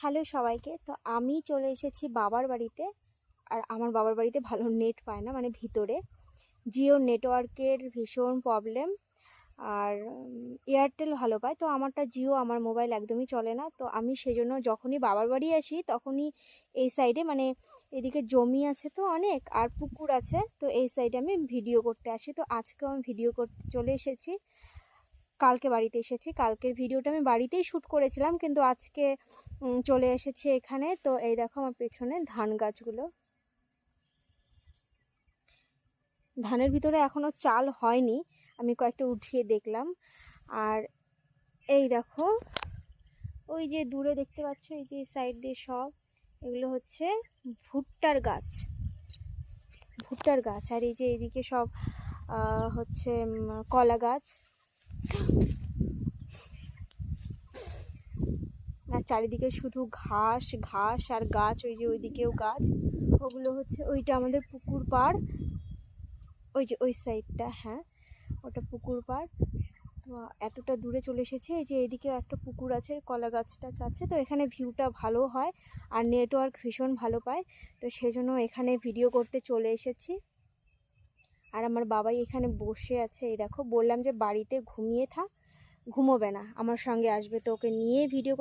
Hello সবাইকে। তো আমি চলে এসেছি বাবার বাড়িতে। আর আমার বাবার বাড়িতে ভালো নেট পায় না, মানে ভিতরে জিও নেটওয়ার্কের ভীষণ প্রবলেম। আর এয়ারটেল ভালো পায়, তো আমারটা জিও, আমার মোবাইল একদমই চলে না। তো আমি সেজন্য যখনই বাবার বাড়ি আসি তখনই এই সাইডে, মানে এদিকে জমি আছে তো অনেক, আর পুকুর আছে, তো এই সাইডে আমি ভিডিও করতে আসি। তো আজকেও আমি ভিডিও করতে চলে এসেছি। কালকে বাড়িতে এসেছি, কালকের ভিডিওটা আমি বাড়িতেই শ্যুট করেছিলাম, কিন্তু আজকে চলে এসেছি এখানে। তো এই দেখো আমার পেছনে ধান গাছগুলো, ধানের ভিতরে এখনো চাল হয়নি, আমি কয়েকটা উঠিয়ে দেখলাম। আর এই দেখো, ওই যে দূরে দেখতে পাচ্ছ, এই যে সাইড দিয়ে সব এগুলো হচ্ছে ভুট্টার গাছ, ভুট্টার গাছ। আর এই যে এইদিকে সব হচ্ছে কলা গাছ। আর চারিদিকে শুধু ঘাস ঘাস আর গাছ, ওই যে ওইদিকেও গাছ। ওগুলো হচ্ছে, ওইটা আমাদের পুকুর পাড়, ওই যে ওই সাইডটা, হ্যাঁ ওটা পুকুর পাড়। তো এতটা দূরে চলে এসেছে, এই যে এইদিকেও একটা পুকুর আছে, কলা গাছটা আছে। তো এখানে ভিউটা ভালো হয় আর নেটওয়ার্ক ভীষণ ভালো পায়, তো সেজন্য এখানে ভিডিও করতে চলে এসেছি। আর আমার বাবাই এখানে বসে আছে, এই দেখো। বললাম যে বাড়িতে ঘুমিয়ে থাক, ঘুমোবে না, আমার সঙ্গে আসবে, তো ওকে নিয়ে ভিডিও